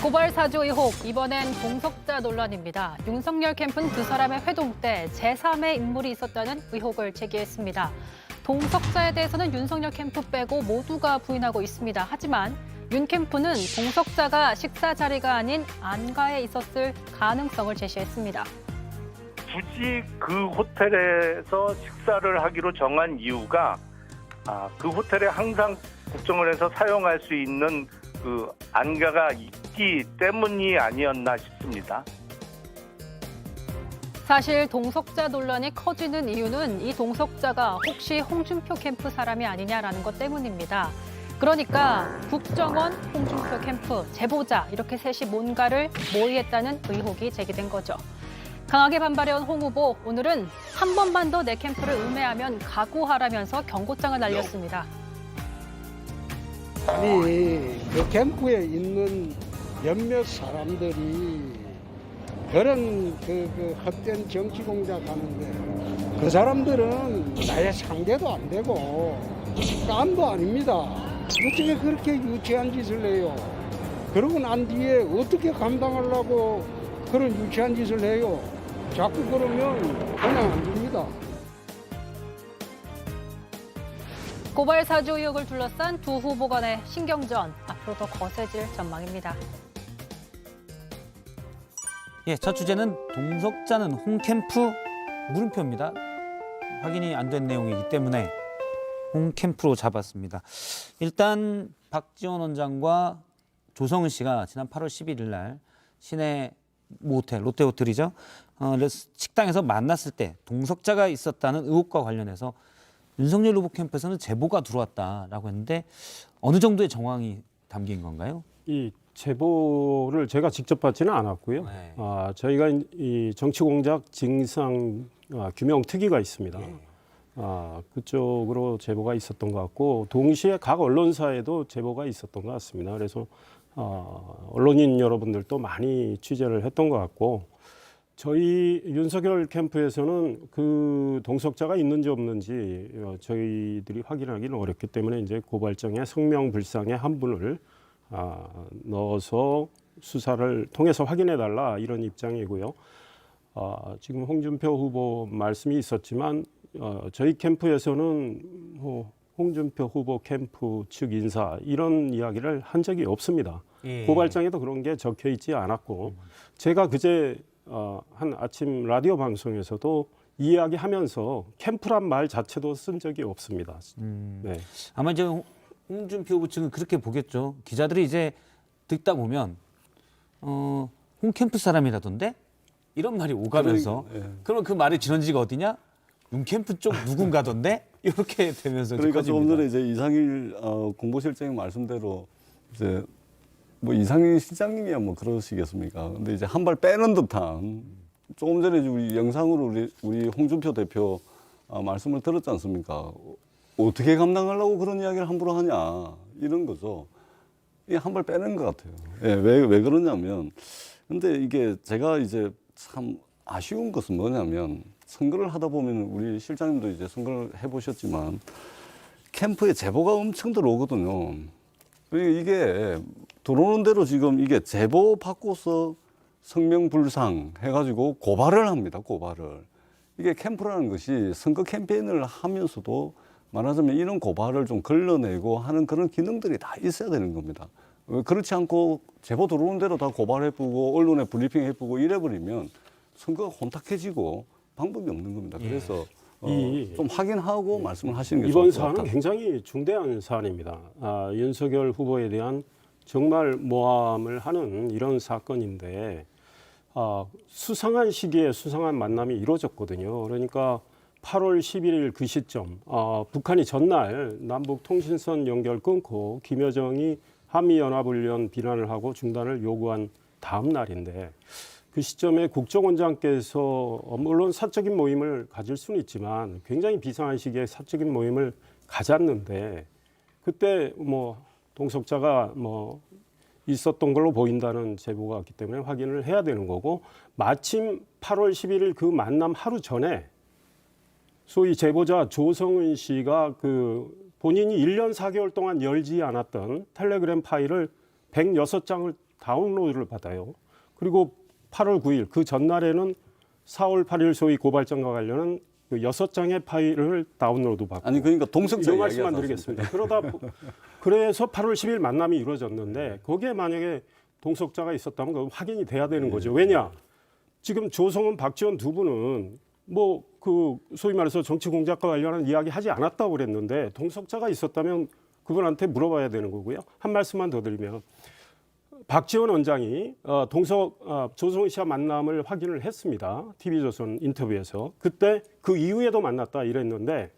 고발 사주 의혹, 이번엔 동석자 논란입니다. 윤석열 캠프는 두 사람의 회동 때 제3의 인물이 있었다는 의혹을 제기했습니다. 동석자에 대해서는 윤석열 캠프 빼고 모두가 부인하고 있습니다. 하지만 윤 캠프는 동석자가 식사 자리가 아닌 안가에 있었을 가능성을 제시했습니다. 굳이 그 호텔에서 식사를 하기로 정한 이유가 그 호텔에 항상 국정원에서 사용할 수 있는 그 안가가 있기 때문이 아니었나 싶습니다. 사실 동석자 논란이 커지는 이유는 이 동석자가 혹시 홍준표 캠프 사람이 아니냐라는 것 때문입니다. 그러니까 국정원, 홍준표 캠프, 제보자 이렇게 셋이 뭔가를 모의했다는 의혹이 제기된 거죠. 강하게 반발해온 홍 후보, 오늘은 한 번만 더 내 캠프를 음해하면 각오하라면서 경고장을 날렸습니다. 아니, 그 캠프에 있는 몇몇 사람들이 그런 그 헛된 정치 공작 하는데 그 사람들은 나의 상대도 안 되고 깜도 아닙니다. 어떻게 그렇게 유치한 짓을 해요? 그러고 난 뒤에 어떻게 감당하려고 그런 유치한 짓을 해요? 자꾸 그러면 그냥 안 됩니다. 고발 사주 의혹을 둘러싼 두 후보 간의 신경전, 앞으로 더 거세질 전망입니다. 예, 첫 주제는 동석자는 홍 캠프 물음표입니다. 확인이 안 된 내용이기 때문에 홍 캠프로 잡았습니다. 일단 박지원 원장과 조성은 씨가 지난 8월 11일 날 시내 모텔, 롯데호텔이죠. 식당에서 만났을 때 동석자가 있었다는 의혹과 관련해서 윤석열 후보 캠프에서는 제보가 들어왔다라고 했는데 어느 정도의 정황이 담긴 건가요? 이 제보를 제가 직접 받지는 않았고요. 네. 저희가 이 정치공작 진상 규명 특위가 있습니다. 예. 그쪽으로 제보가 있었던 것 같고 동시에 각 언론사에도 제보가 있었던 것 같습니다. 그래서 언론인 여러분들도 많이 취재를 했던 것 같고 저희 윤석열 캠프에서는 그 동석자가 있는지 없는지 저희들이 확인하기는 어렵기 때문에 이제 고발장에 성명불상의 한 분을 넣어서 수사를 통해서 확인해달라 이런 입장이고요. 지금 홍준표 후보 말씀이 있었지만 저희 캠프에서는 홍준표 후보 캠프 측 인사 이런 이야기를 한 적이 없습니다. 예. 고발장에도 그런 게 적혀 있지 않았고 제가 그제 한 아침 라디오 방송에서도 이야기하면서 캠프란 말 자체도 쓴 적이 없습니다. 네. 아마 이제 홍준표 후보 측은 그렇게 보겠죠. 기자들이 이제 듣다 보면 홍 캠프 사람이라던데 이런 말이 오가면서 그러면 그 말의 진원지가 어디냐? 윤 캠프 쪽 누군가던데 이렇게 되면서 그러니까 커집니다. 조금 전에 이제 이상일 공보실장님 말씀대로 이제 뭐 이상일 실장님이야 뭐 그러시겠습니까? 근데 이제 한 발 빼는 듯한 조금 전에 우리 영상으로 우리 홍준표 대표 말씀을 들었지 않습니까? 어떻게 감당하려고 그런 이야기를 함부로 하냐 이런 거죠. 이게 한 발 빼는 것 같아요. 예, 왜 그러냐면 근데 이게 제가 이제 참 아쉬운 것은 뭐냐면 선거를 하다 보면 우리 실장님도 이제 선거를 해보셨지만 캠프에 제보가 엄청 들어오거든요. 이게 들어오는 대로 지금 이게 제보 받고서 성명불상 해가지고 고발을 합니다. 고발을. 이게 캠프라는 것이 선거 캠페인을 하면서도 말하자면 이런 고발을 좀 걸러내고 하는 그런 기능들이 다 있어야 되는 겁니다. 그렇지 않고 제보 들어오는 대로 다 고발해보고 언론에 브리핑 해보고 이래버리면 선거가 혼탁해지고 방법이 없는 겁니다. 그래서 좀 확인하고 말씀을 하시는 게 이번 좋을 것 사안은 같다. 굉장히 중대한 사안입니다. 윤석열 후보에 대한 정말 모함을 하는 이런 사건인데 수상한 시기에 수상한 만남이 이루어졌거든요. 그러니까 8월 11일 그 시점 북한이 전날 남북 통신선 연결 끊고 김여정이 한미연합훈련 비난을 하고 중단을 요구한 다음 날인데 그 시점에 국정원장께서 물론 사적인 모임을 가질 수는 있지만 굉장히 비상한 시기에 사적인 모임을 가졌는데 그때 뭐 동석자가 뭐 있었던 걸로 보인다는 제보가 왔기 때문에 확인을 해야 되는 거고 마침 8월 11일 그 만남 하루 전에 소위 제보자 조성은 씨가 본인이 1년 4개월 동안 열지 않았던 텔레그램 파일을 106장을 다운로드를 받아요. 그리고 8월 9일 그 전날에는 4월 8일 소위 고발장과 관련한 그 6장의 파일을 다운로드 받고. 아니 그러니까 동석자 이 말씀만 이야기하지 드리겠습니다. 그래서 8월 10일 만남이 이루어졌는데 거기에 만약에 동석자가 있었다면 그건 확인이 돼야 되는 거죠. 왜냐? 지금 조성은, 박지원 두 분은 뭐 그 소위 말해서 정치 공작과 관련한 이야기 하지 않았다고 그랬는데 동석자가 있었다면 그분한테 물어봐야 되는 거고요. 한 말씀만 더 드리면 박지원 원장이 조성은 씨와 만남을 확인을 했습니다. TV조선 인터뷰에서. 그때 그 이후에도 만났다 이랬는데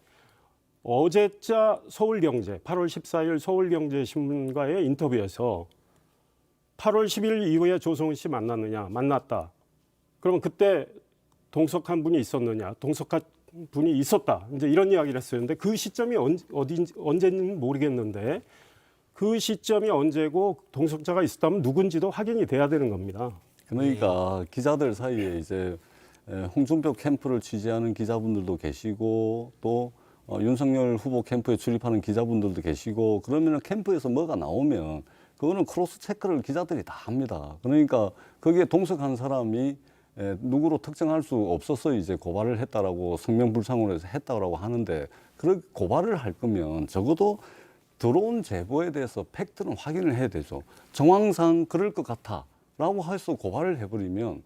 어제자 서울경제 8월 14일 서울경제신문과의 인터뷰에서 8월 10일 이후에 조성은 씨 만났다. 그러면 그때 동석한 분이 있었느냐? 동석한 분이 있었다. 이제 이런 이야기를 했었는데 그 시점이 언제인지는 모르겠는데 그 시점이 언제고 동석자가 있었다면 누군지도 확인이 돼야 되는 겁니다. 그러니까 기자들 사이에 이제 홍준표 캠프를 취재하는 기자분들도 계시고 또 윤석열 후보 캠프에 출입하는 기자분들도 계시고 그러면 캠프에서 뭐가 나오면 그거는 크로스 체크를 기자들이 다 합니다. 그러니까 거기에 동석한 사람이 누구로 특정할 수 없어서 이제 고발을 했다라고 성명불상으로 해서 했다라고 하는데 그렇게 고발을 할 거면 적어도 들어온 제보에 대해서 팩트는 확인을 해야 되죠. 정황상 그럴 것 같아라고 해서 고발을 해버리면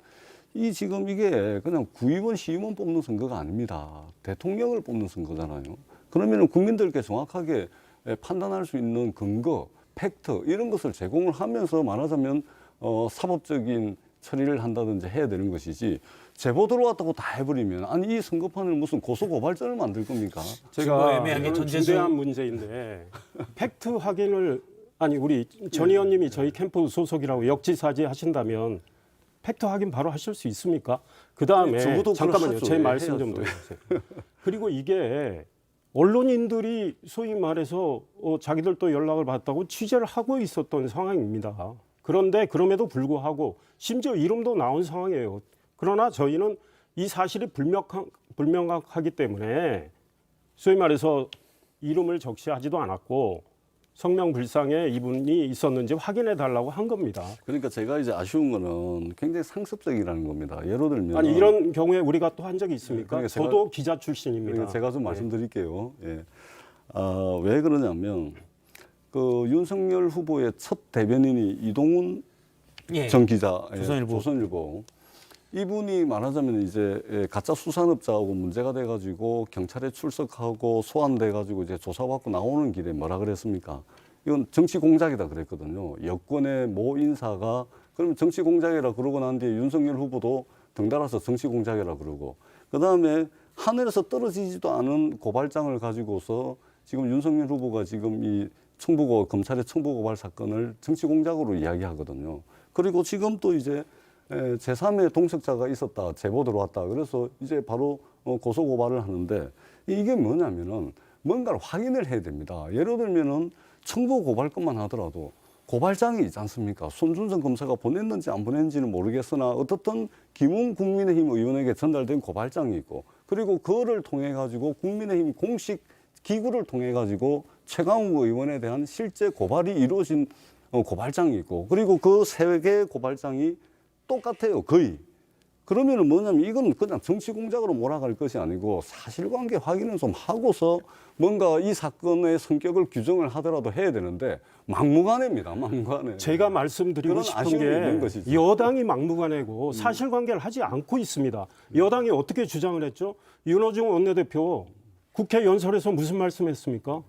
지금 이게 그냥 구의원, 시의원 뽑는 선거가 아닙니다. 대통령을 뽑는 선거잖아요. 그러면 국민들께 정확하게 판단할 수 있는 근거, 팩트 이런 것을 제공을 하면서 말하자면 사법적인 처리를 한다든지 해야 되는 것이지 제보 들어왔다고 다 해버리면 아니 이 선거판을 무슨 고소고발전을 만들 겁니까? 제가 애매하게 이건 전제수- 중대한 문제인데 팩트 확인을 우리 전 의원님이 저희 캠프 소속이라고 역지사지 하신다면 팩트 확인 바로 하실 수 있습니까? 그 다음에 적어도 그걸 잠깐만요. 하죠. 제 예, 말씀 좀 해야죠. 들어주세요. 그리고 이게 언론인들이 소위 말해서 자기들도 연락을 받았다고 취재를 하고 있었던 상황입니다. 그런데 그럼에도 불구하고 심지어 이름도 나온 상황이에요. 그러나 저희는 이 사실이 불명확하기 때문에 소위 말해서 이름을 적시하지도 않았고 성명불상에 이분이 있었는지 확인해 달라고 한 겁니다. 그러니까 제가 이제 아쉬운 거는 굉장히 상습적이라는 겁니다. 예를 들면 아니 이런 경우에 우리가 또 한 적이 있습니까? 그러니까 저도 기자 출신입니다. 그러니까 제가 좀 예. 말씀드릴게요. 예. 왜 그러냐면 그 윤석열 후보의 첫 대변인이 이동훈 예. 전 기자, 조선일보. 조선일보. 이분이 말하자면 이제 가짜 수산업자하고 문제가 돼가지고 경찰에 출석하고 소환돼가지고 이제 조사받고 나오는 길에 뭐라 그랬습니까? 이건 정치 공작이다 그랬거든요. 여권의 모 인사가 그러면 정치 공작이라 그러고 난 뒤에 윤석열 후보도 덩달아서 정치 공작이라 그러고 그 다음에 하늘에서 떨어지지도 않은 고발장을 가지고서 지금 윤석열 후보가 지금 이 검찰의 청부고발 사건을 정치 공작으로 이야기하거든요. 그리고 지금 또 이제 제3의 동석자가 있었다, 제보 들어왔다. 그래서 이제 바로 고소고발을 하는데 이게 뭐냐면은 뭔가를 확인을 해야 됩니다. 예를 들면은 청부고발건만 하더라도 고발장이 있지 않습니까? 손준성 검사가 보냈는지 안 보냈는지는 모르겠으나 어떻든 김웅 국민의힘 의원에게 전달된 고발장이 있고 그리고 그거를 통해 가지고 국민의힘 공식 기구를 통해 가지고 최강욱 의원에 대한 실제 고발이 이루어진 고발장이 있고 그리고 그 세 개의 고발장이 똑같아요, 거의. 그러면은 뭐냐면 이건 그냥 정치 공작으로 몰아갈 것이 아니고 사실관계 확인을 좀 하고서 뭔가 이 사건의 성격을 규정을 하더라도 해야 되는데 막무가내입니다, 막무가내. 제가 말씀드리고 그런 싶은 아쉬움이 있는 게 것이죠. 여당이 막무가내고 사실관계를 하지 않고 있습니다. 여당이 어떻게 주장을 했죠? 윤호중 원내대표 국회 연설에서 무슨 말씀했습니까?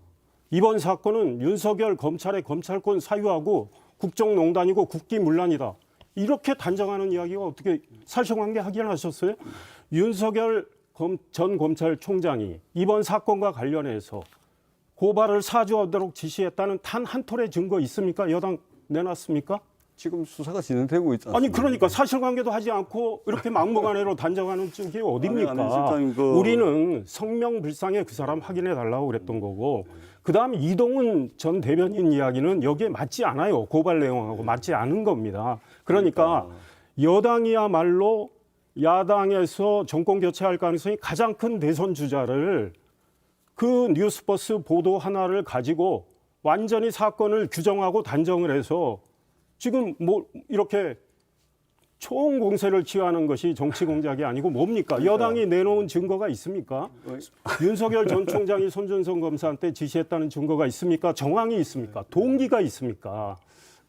이번 사건은 윤석열 검찰의 검찰권 사유하고 국정농단이고 국기문란이다. 이렇게 단정하는 이야기가 어떻게 사실관계 확인하셨어요? 윤석열 전 검찰총장이 이번 사건과 관련해서 고발을 사주하도록 지시했다는 단 한 톨의 증거 있습니까? 여당 내놨습니까? 지금 수사가 진행되고 있지 않습니까? 아니 그러니까 사실관계도 하지 않고 이렇게 막무가내로 단정하는 쪽이 어딥니까? 아니, 실장님, 우리는 성명불상에 그 사람 확인해 달라고 그랬던 거고 그다음 이동훈 전 대변인 이야기는 여기에 맞지 않아요. 고발 내용하고 맞지 않은 겁니다. 그러니까 여당이야말로 야당에서 정권 교체할 가능성이 가장 큰 대선 주자를 그 뉴스버스 보도 하나를 가지고 완전히 사건을 규정하고 단정을 해서 지금 뭐 이렇게 총 공세를 취하는 것이 정치 공작이 아니고 뭡니까? 여당이 내놓은 증거가 있습니까? 윤석열 전 총장이 손준성 검사한테 지시했다는 증거가 있습니까? 정황이 있습니까? 동기가 있습니까?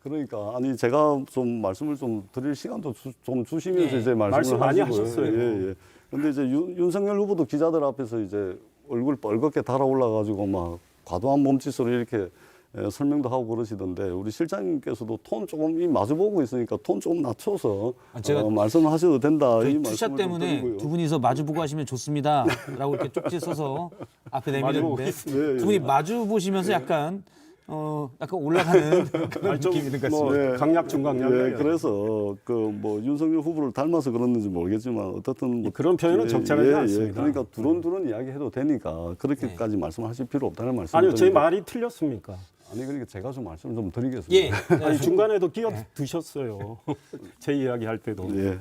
그러니까 아니 제가 좀 말씀을 좀 드릴 시간도 좀 주시면서 예. 이제 말씀 말씀을 많이 하시고요. 하셨어요. 예, 예. 근데 이제 윤석열 후보도 기자들 앞에서 이제 얼굴 뻘겋게 달아올라 가지고 막 과도한 몸짓으로 이렇게 설명도 하고 그러시던데 우리 실장님께서도 톤 조금 이 마주보고 있으니까 톤 조금 낮춰서 제가 말씀하셔도 된다. 이 투샷 말씀을 좀 때문에 드리고요. 두 분이서 마주보고 하시면 좋습니다라고 이렇게 쪽지 써서 앞에 마주보고 내밀었는데 있습니다. 두 분이 마주 보시면서 약간 약간 올라가는 그런 아니, 좀 느낌이 있는 것 뭐 같습니다. 네. 강약 중강약. 예, 그래서 그 뭐 윤석열 후보를 닮아서 그랬는지 모르겠지만 어떻든 뭐 그런 표현은 적절하지 않습니다. 그러니까 두런두런 이야기해도 되니까 그렇게까지 말씀하실 필요 없다는 말씀. 아니요, 제 말이 틀렸습니까? 아니 그러니까 제가 좀 말씀을 좀 드리겠습니다. 예. 아니 중간에도 끼어드셨어요. 제 이야기 할 때도. 예.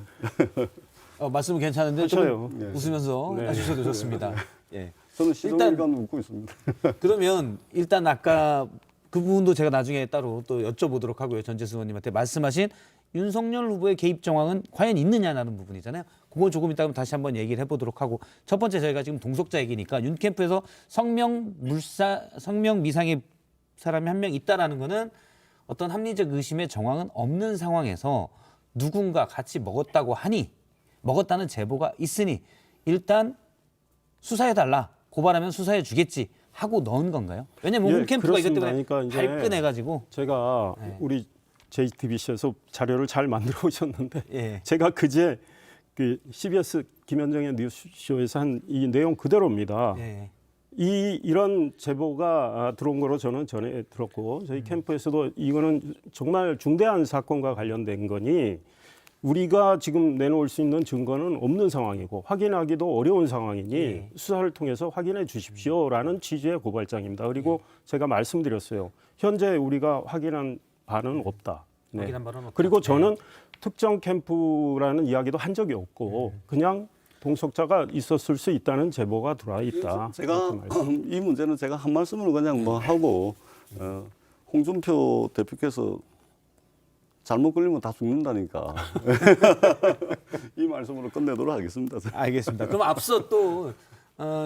말씀은 괜찮은데 하셔요. 좀 네. 웃으면서 네. 해주셔도 좋습니다. 예. 저는 일단- 시정일관 웃고 있습니다. 그러면 일단 아까 그 부분도 제가 나중에 따로 또 여쭤보도록 하고요. 전재수 의원님한테 말씀하신 윤석열 후보의 개입 정황은 과연 있느냐라는 부분이잖아요. 그건 조금 이따 다시 한번 얘기를 해보도록 하고 첫 번째 저희가 지금 동석자 얘기니까 윤 캠프에서 성명 미상의 사람이 한 명 있다라는 거는 어떤 합리적 의심의 정황은 없는 상황에서 누군가 같이 먹었다고 하니 먹었다는 제보가 있으니 일단 수사해달라. 고발하면 수사해주겠지 하고 넣은 건가요? 왜냐면 예, 홈캠프가 이것 그렇습니다. 때문에 그러니까 이제 발끈해가지고 제가 네. 우리 JTBC에서 자료를 잘 만들어 오셨는데 예. 제가 그제 그 CBS 김현정의 뉴스쇼에서 한 이 내용 그대로입니다. 예. 이런 제보가 들어온 거로 저는 전에 들었고 저희 캠프에서도 이거는 정말 중대한 사건과 관련된 거니 우리가 지금 내놓을 수 있는 증거는 없는 상황이고 확인하기도 어려운 상황이니 예. 수사를 통해서 확인해 주십시오라는 취지의 고발장입니다. 그리고 제가 말씀드렸어요. 현재 우리가 확인한 바는 없다. 네. 확인한 바는 없다. 그리고 네. 저는 특정 캠프라는 이야기도 한 적이 없고 그냥 동석자가 있었을 수 있다는 제보가 들어와 있다. 제가 이렇게 말씀. 이 문제는 제가 한 말씀을 그냥 뭐 하고 홍준표 대표께서 잘못 걸리면 다 죽는다니까 이 말씀으로 끝내도록 하겠습니다. 알겠습니다. 그럼 앞서 또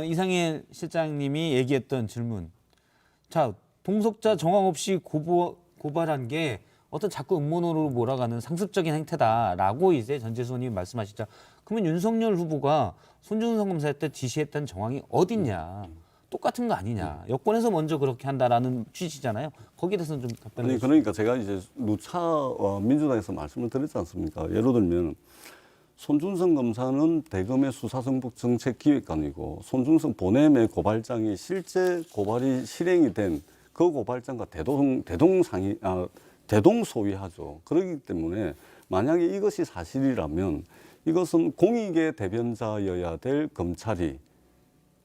이상일 실장님이 얘기했던 질문. 자, 동석자 정황 없이 고발한 게 어떤 자꾸 음모론으로 몰아가는 상습적인 행태다라고 이제 전재수 의원님이 말씀하시자. 그러면 윤석열 후보가 손준성 검사 때 지시했던 정황이 어딨냐? 똑같은 거 아니냐? 여권에서 먼저 그렇게 한다라는 취지잖아요. 거기에 대해서는 좀 답변해 아니 주시죠. 그러니까 제가 이제 누차 민주당에서 말씀을 드렸지 않습니까? 예를 들면 손준성 검사는 대검의 수사정책기획관이고 손준성 보냄의 고발장이 실제 고발이 실행이 된 그 고발장과 대동소이하죠. 그렇기 때문에 만약에 이것이 사실이라면 이것은 공익의 대변자여야 될 검찰이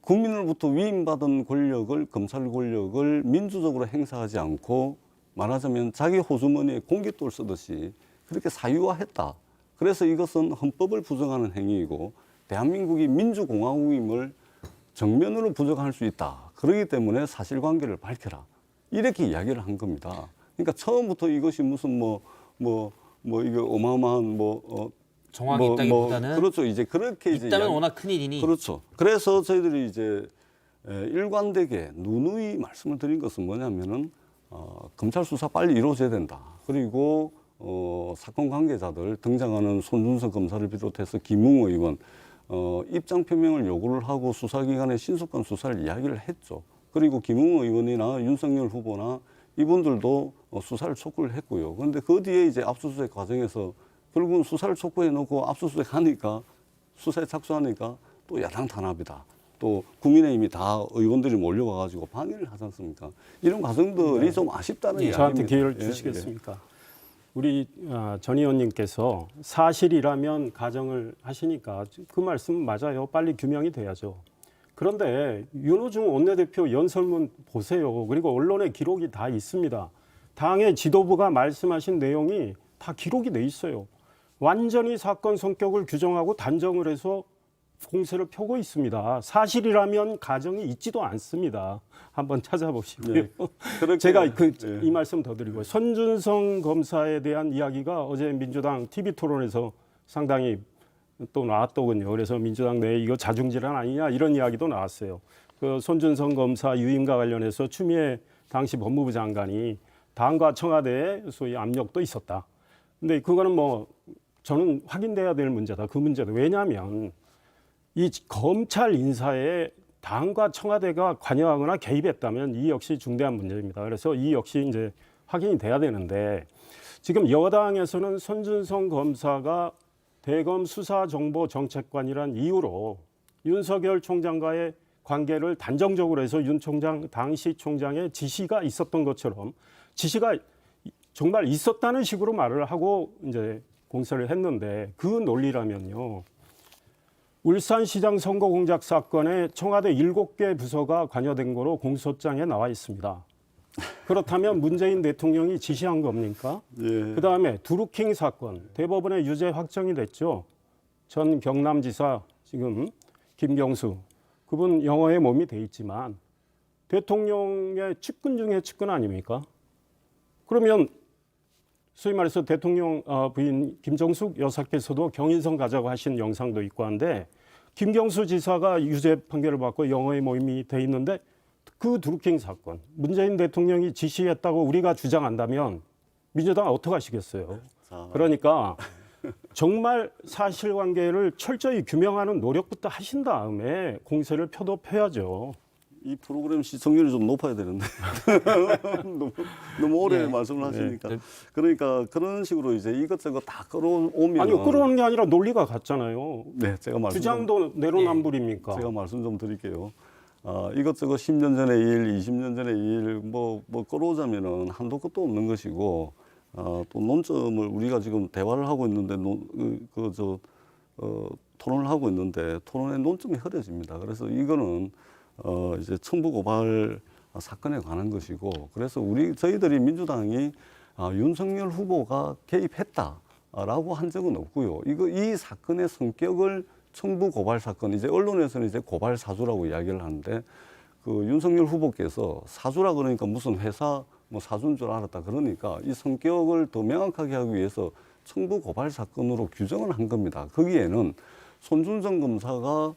국민으로부터 위임받은 권력을 검찰 권력을 민주적으로 행사하지 않고 말하자면 자기 호주머니에 공깃돌 쓰듯이 그렇게 사유화했다. 그래서 이것은 헌법을 부정하는 행위이고 대한민국이 민주공화국임을 정면으로 부정할 수 있다. 그렇기 때문에 사실관계를 밝혀라. 이렇게 이야기를 한 겁니다. 그러니까 처음부터 이것이 무슨 이거 어마어마한 정황이 있다기보다는 그렇죠. 이제 그렇게 이제 있다면 이야기- 워낙 큰 일이니. 그렇죠. 그래서 저희들이 이제 일관되게 누누이 말씀을 드린 것은 뭐냐면은 검찰 수사 빨리 이루어져야 된다. 그리고 사건 관계자들 등장하는 손준성 검사를 비롯해서 김웅 의원 입장 표명을 요구를 하고 수사기관에 신속한 수사를 이야기를 했죠. 그리고 김웅 의원이나 윤석열 후보나 이분들도 수사를 촉구를 했고요. 그런데 그 뒤에 이제 압수수색 과정에서 결국은 수사를 촉구해 놓고 압수수색 하니까 수사에 착수하니까 또 야당 탄압이다. 또 국민의힘이 다 의원들이 몰려와가지고 방해를 하지 않습니까? 이런 과정들이 좀 아쉽다는 이야기입니다. 저한테 기회를 예, 주시겠습니까? 우리 전 의원님께서 사실이라면 가정을 하시니까 그 말씀 맞아요. 빨리 규명이 돼야죠. 그런데 윤호중 원내대표 연설문 보세요. 그리고 언론에 기록이 다 있습니다. 당의 지도부가 말씀하신 내용이 다 기록이 돼 있어요. 완전히 사건 성격을 규정하고 단정을 해서 공세를 펴고 있습니다. 사실이라면 가정이 있지도 않습니다. 한번 찾아보시고요. 네. 그렇게, 제가 예. 이 말씀 더 드리고요. 손준성 검사에 대한 이야기가 어제 민주당 TV 토론에서 상당히 또 나왔더군요. 그래서 민주당 내에 이거 자중질환 아니냐 이런 이야기도 나왔어요. 그 손준성 검사 유임과 관련해서 추미애 당시 법무부 장관이 당과 청와대에 소위 압력도 있었다. 근데 그거는 뭐 저는 확인돼야 될 문제다. 그 문제도 왜냐하면 이 검찰 인사에 당과 청와대가 관여하거나 개입했다면 이 역시 중대한 문제입니다. 그래서 이 역시 이제 확인이 돼야 되는데 지금 여당에서는 손준성 검사가 대검 수사정보정책관이란 이유로 윤석열 총장과의 관계를 단정적으로 해서 윤 총장 당시 총장의 지시가 있었던 것처럼 지시가 정말 있었다는 식으로 말을 하고 이제 공세를 했는데 그 논리라면요. 울산시장 선거 공작 사건에 청와대 7개 부서가 관여된 거로 공소장에 나와 있습니다. 그렇다면 문재인 대통령이 지시한 겁니까? 예. 그다음에 두루킹 사건 대법원에 유죄 확정이 됐죠. 전 경남지사 지금 김경수 그분 영어에 몸이 돼 있지만 대통령의 측근 중에 측근 아닙니까? 그러면 소위 말해서 대통령 부인 김정숙 여사께서도 경인선 가자고 하신 영상도 있고 한데 김경수 지사가 유죄 판결을 받고 영어에 모임이 돼 있는데 그 두루킹 사건 문재인 대통령이 지시했다고 우리가 주장한다면 민주당 어떻게 하시겠어요? 그러니까 정말 사실관계를 철저히 규명하는 노력부터 하신 다음에 공세를 펴야죠. 이 프로그램 시청률이 좀 높아야 되는데 너무 오래 예. 말씀을 하시니까 네. 그러니까 그런 식으로 이제 이것저것 다 끌어오면 아니요, 끌어오는 게 아니라 논리가 같잖아요. 네, 제가 말씀 주장도 내로남불입니까? 제가 말씀 좀 드릴게요. 이것저것 10년 전의 일, 20년 전의 일, 뭐 끌어오자면은 한도 끝도 없는 것이고, 또 논점을 우리가 지금 대화를 하고 있는데, 토론을 하고 있는데, 토론의 논점이 흐려집니다. 그래서 이거는, 이제 청부 고발 사건에 관한 것이고, 그래서 저희들이 민주당이 윤석열 후보가 개입했다라고 한 적은 없고요. 이 사건의 성격을 청부 고발 사건, 이제 언론에서는 이제 고발 사주라고 이야기를 하는데 그 윤석열 후보께서 사주라 그러니까 무슨 회사 뭐 사주인 줄 알았다 그러니까 이 성격을 더 명확하게 하기 위해서 청부 고발 사건으로 규정을 한 겁니다. 거기에는 손준성 검사가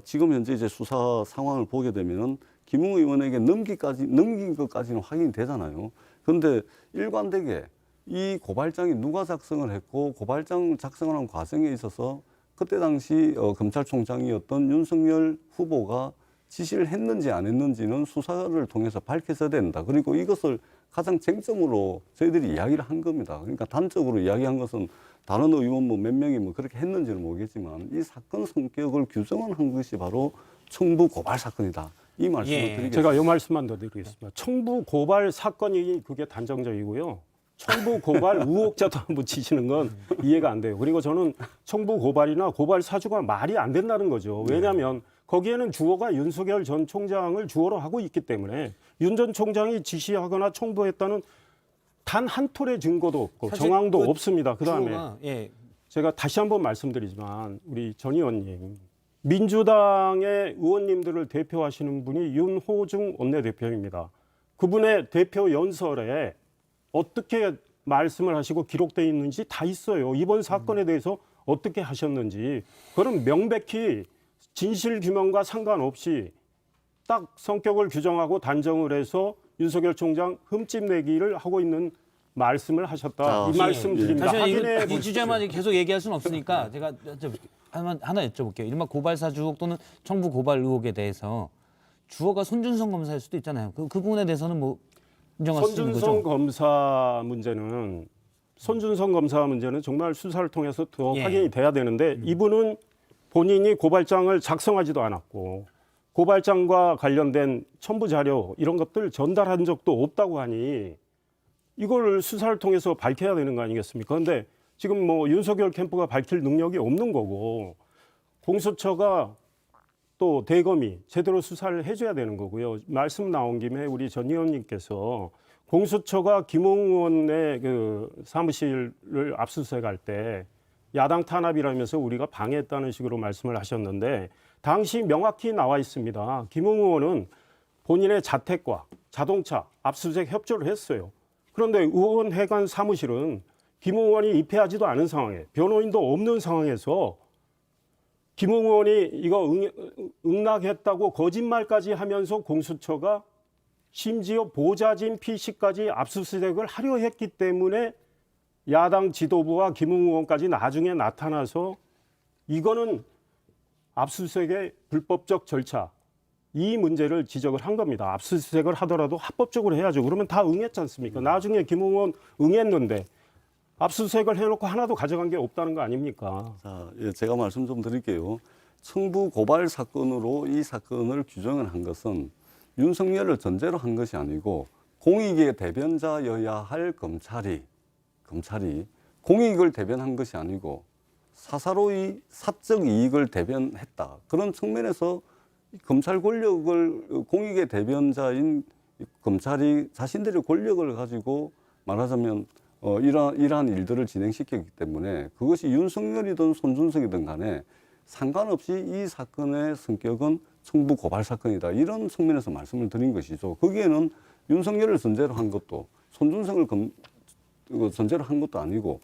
지금 현재 이제 수사 상황을 보게 되면은 김웅 의원에게 넘긴 것까지는 확인이 되잖아요. 그런데 일관되게 이 고발장이 누가 작성을 했고 고발장 작성하는 과정에 있어서 그때 당시 검찰총장이었던 윤석열 후보가 지시를 했는지 안 했는지는 수사를 통해서 밝혀져야 된다. 그리고 이것을 가장 쟁점으로 저희들이 이야기를 한 겁니다. 그러니까 단적으로 이야기한 것은 다른 의원 몇 명이 그렇게 했는지는 모르겠지만 이 사건 성격을 규정을 한 것이 바로 청부 고발 사건이다. 이 말씀을 드리겠습니다. 제가 이 말씀만 더 드리겠습니다. 청부 고발 사건이 그게 단정적이고요. 청부 고발 의혹자도 한번 치시는 건 이해가 안 돼요. 그리고 저는 청부 고발이나 고발 사주가 말이 안 된다는 거죠. 왜냐하면 거기에는 주어가 윤석열 전 총장을 주어로 하고 있기 때문에 윤 전 총장이 지시하거나 청부했다는 단 한 톨의 증거도 없고 정황도 없습니다. 그다음에 예. 제가 다시 한번 말씀드리지만 우리 전 의원님 민주당의 의원님들을 대표하시는 분이 윤호중 원내대표입니다. 그분의 대표 연설에 어떻게 말씀을 하시고 기록되어 있는지 다 있어요. 이번 사건에 대해서 어떻게 하셨는지. 그럼 명백히 진실 규명과 상관없이 딱 성격을 규정하고 단정을 해서 윤석열 총장 흠집 내기를 하고 있는 말씀을 하셨다. 이 말씀 드립니다. 잠시만요. 확인해 이 보십시오. 주제만 계속 얘기할 수는 없으니까 제가 하나 여쭤볼게요. 이른바 고발 사주 의혹 또는 청부 고발 의혹에 대해서 주어가 손준성 검사일 수도 있잖아요. 그 부분에 대해서는 뭐 인정할 수 있는 거죠? 손준성 검사 문제는 정말 수사를 통해서 더 확인이 돼야 되는데 이분은 본인이 고발장을 작성하지도 않았고 고발장과 관련된 첨부 자료 이런 것들 전달한 적도 없다고 하니 이걸 수사를 통해서 밝혀야 되는 거 아니겠습니까? 그런데 지금 뭐 윤석열 캠프가 밝힐 능력이 없는 거고 공수처가 또 대검이 제대로 수사를 해줘야 되는 거고요. 말씀 나온 김에 우리 전 의원님께서 공수처가 김웅 의원의 그 사무실을 압수수색할 때 야당 탄압이라면서 우리가 방해했다는 식으로 말씀을 하셨는데 당시 명확히 나와 있습니다. 김웅 의원은 본인의 자택과 자동차 압수수색 협조를 했어요. 그런데 의원회관 사무실은 김웅 의원이 입회하지도 않은 상황에 변호인도 없는 상황에서 김웅 의원이 이거 응낙했다고 거짓말까지 하면서 공수처가 심지어 보좌진 PC까지 압수수색을 하려 했기 때문에 야당 지도부와 김웅 의원까지 나중에 나타나서 이거는 압수수색의 불법적 절차, 이 문제를 지적을 한 겁니다. 압수수색을 하더라도 합법적으로 해야죠. 그러면 다 응했지 않습니까? 나중에 김웅 의원 응했는데 압수수색을 해놓고 하나도 가져간 게 없다는 거 아닙니까? 자, 예, 제가 말씀 좀 드릴게요. 청부 고발 사건으로 이 사건을 규정을 한 것은 윤석열을 전제로 한 것이 아니고 공익의 대변자여야 할 검찰이 공익을 대변한 것이 아니고 사사로이 사적 이익을 대변했다. 그런 측면에서 검찰 권력을 공익의 대변자인 검찰이 자신들의 권력을 가지고 말하자면 이러한 일들을 진행시켰기 때문에 그것이 윤석열이든 손준성이든 간에 상관없이 이 사건의 성격은 청부 고발 사건이다. 이런 측면에서 말씀을 드린 것이죠. 거기에는 윤석열을 전제로 한 것도 손준성을 전제로 한 것도 아니고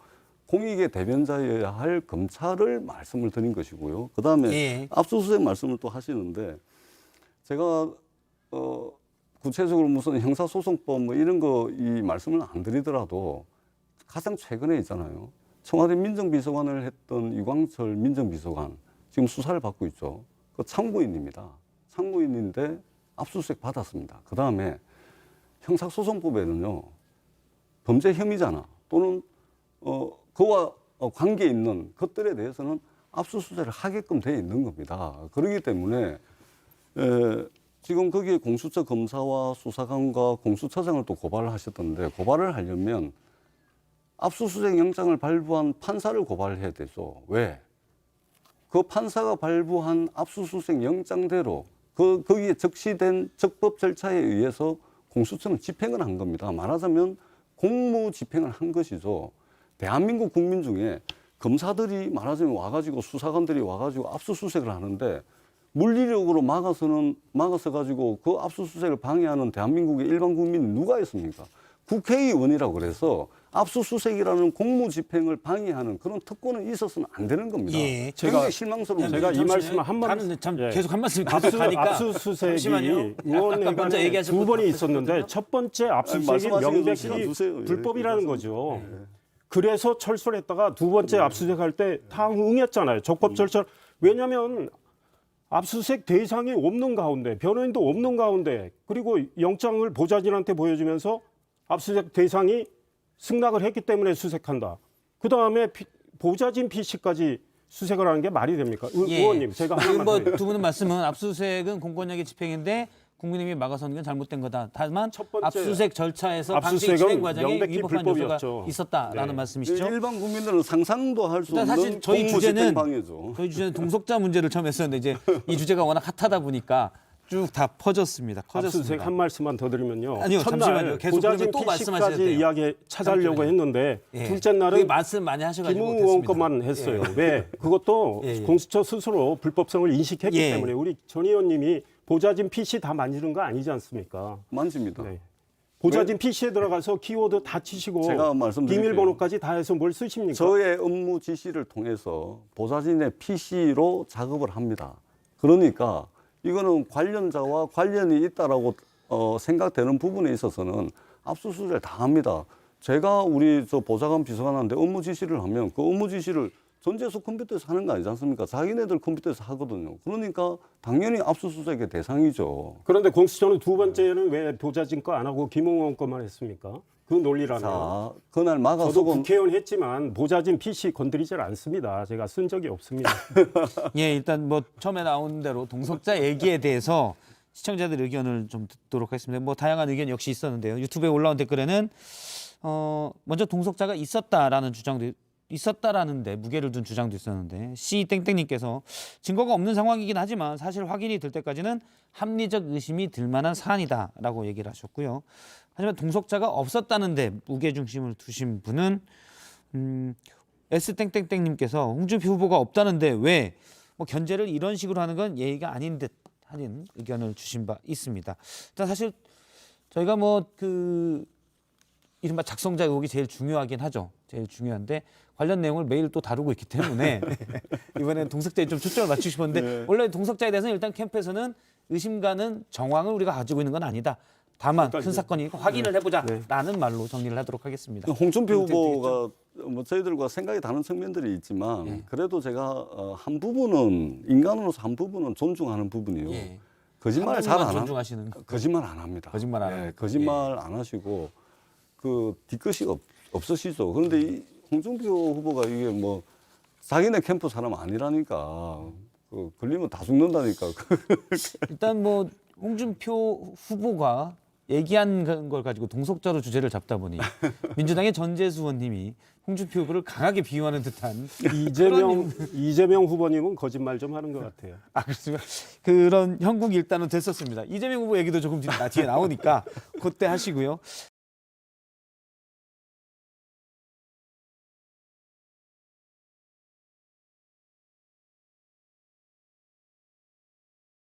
공익의 대변자여야 할 검찰을 말씀을 드린 것이고요. 그다음에 예. 압수수색 말씀을 또 하시는데 제가 구체적으로 무슨 형사소송법 뭐 이런 거 이 말씀을 안 드리더라도 가장 최근에 있잖아요. 청와대 민정비서관을 했던 이광철 민정비서관 지금 수사를 받고 있죠. 그 참고인입니다. 참고인인데 압수수색 받았습니다. 그다음에 형사소송법에는요. 범죄 혐의자나 또는 그와 관계 있는 것들에 대해서는 압수수색을 하게끔 되어 있는 겁니다. 그렇기 때문에 지금 거기에 공수처 검사와 수사관과 공수처장을 또 고발을 하셨던데 고발을 하려면 압수수색 영장을 발부한 판사를 고발해야 되죠. 왜? 그 판사가 발부한 압수수색 영장대로 거기에 적시된 적법 절차에 의해서 공수처는 집행을 한 겁니다. 말하자면 공무 집행을 한 것이죠. 대한민국 국민 중에 검사들이 말하자면 와가지고 수사관들이 와가지고 압수수색을 하는데 물리력으로 막아서 가지고 그 압수수색을 방해하는 대한민국의 일반 국민이 누가 있습니까? 국회의원이라고 그래서 압수수색이라는 공무 집행을 방해하는 그런 특권은 있어서는 안 되는 겁니다. 예. 굉장히 실망스러운 제가 이 말씀을 한 번 다른 참 예. 계속 한 말씀 가니까 압수수색이 잠시만요. 의원회관에 두 번이 있었는데 첫 번째 압수수색이 말씀하시는 시간 명백히 주세요. 예, 불법이라는 말씀. 거죠. 그래서 철수를 했다가 두 번째 압수수색할 때 다 응했잖아요. 적법 절차. 왜냐하면 압수수색 대상이 없는 가운데 변호인도 없는 가운데 그리고 영장을 보좌진한테 보여주면서 압수수색 대상이 승낙을 했기 때문에 수색한다. 그다음에 보좌진 PC까지 수색을 하는 게 말이 됩니까? 의원님 제가 하나만 더 두 분의 말씀은 압수수색은 공권력의 집행인데 국민의힘이 막아서는 건 잘못된 거다. 다만 첫 번째 압수수색 절차에서 방식 압수수색은 진행 과정에 명백히 위법한 불법이었죠. 요소가 있었다라는 네. 말씀이시죠? 일반 국민들은 상상도 할 수 일단 없는 사실 저희 공무 집행 주제는 방해죠. 동석자 문제를 처음 했었는데 이제 이 주제가 워낙 핫하다 보니까 쭉 다 퍼졌습니다. 압수수색 한 말씀만 더 드리면요. 아니요, 첫날 잠시만요. 계속 보좌진 또 말씀하셔야 PC까지 돼요. 이야기 찾아려고 잠시만요. 했는데 예. 둘째 그게 날은 말씀 많이 하셔가지고 김웅 못했습니다. 의원 것만 했어요. 왜? 그것도 예, 예. 공수처 스스로 불법성을 인식했기 예. 때문에 우리 전 의원님이 보좌진 PC 다 만지는 거 아니지 않습니까? 만집니다. 네. 보좌진 PC에 들어가서 키워드 다 치시고 제가 말씀드릴게요. 비밀번호까지 다 해서 뭘 쓰십니까? 저의 업무 지시를 통해서 보좌진의 PC로 작업을 합니다. 그러니까 이거는 관련자와 관련이 있다라고 생각되는 부분에 있어서는 압수수색을 다 합니다. 제가 우리 보좌관 비서관한테 업무 지시를 하면 그 업무 지시를 전재수 컴퓨터에서 하는 거 아니지 않습니까? 자기네들 컴퓨터에서 하거든요. 그러니까 당연히 압수수색의 대상이죠. 그런데 공수처는 두 번째는 왜 보좌진 거 안 하고 김웅 의원 거만 했습니까? 그 논리라면. 자, 그날 저도 막아서고 국회의원 했지만 보좌진 PC 건드리질 않습니다. 제가 쓴 적이 없습니다. 예, 일단 뭐 처음에 나온 대로 동석자 얘기에 대해서 시청자들 의견을 좀 듣도록 하겠습니다. 뭐 다양한 의견 역시 있었는데요. 유튜브에 올라온 댓글에는 먼저 동석자가 있었다라는데 무게를 둔 주장도 있었는데 C 땡땡님께서 증거가 없는 상황이긴 하지만 사실 확인이 될 때까지는 합리적 의심이 들 만한 사안이다라고 얘기를 하셨고요. 하지만 동석자가 없었다는데 무게중심을 두신 분은 S땡땡땡님께서 홍준표 후보가 없다는데 왜 뭐 견제를 이런 식으로 하는 건 예의가 아닌 듯 하는 의견을 주신 바 있습니다. 일단 사실 저희가 뭐 그 이른바 작성자 의혹이 제일 중요하긴 하죠. 제일 중요한데 관련 내용을 매일 또 다루고 있기 때문에 이번엔 동석자에 좀 초점을 맞추고 싶었는데 네. 원래 동석자에 대해서는 일단 캠프에서는 의심 가는 정황을 우리가 가지고 있는 건 아니다. 다만 큰 사건이니까 확인을 해보자라는 말로 정리를 하도록 하겠습니다. 홍준표 그럼 후보가 뭐 저희들과 생각이 다른 측면들이 있지만 예. 그래도 제가 한 부분은 인간으로서 한 부분은 존중하는 부분이요. 예. 거짓말 잘 안 합니다. 존중하시는 거. 거짓말 안 합니다. 거짓말 안 예, 하고. 거짓말 안 하시고 그 뒤끝이 없으시죠. 그런데 이 홍준표 후보가 이게 뭐 자기네 캠프 사람 아니라니까 그 걸리면 다 죽는다니까. 일단 뭐 홍준표 후보가 얘기한 걸 가지고 동석자로 주제를 잡다 보니 민주당의 전재수 의원님이 홍준표 후보를 강하게 비유하는 듯한 이재명 후보님은 거짓말 좀 하는 것 같아요. 그렇습니다. 그런 형국 일단은 됐었습니다. 이재명 후보 얘기도 조금 뒤에 나오니까 그때 하시고요.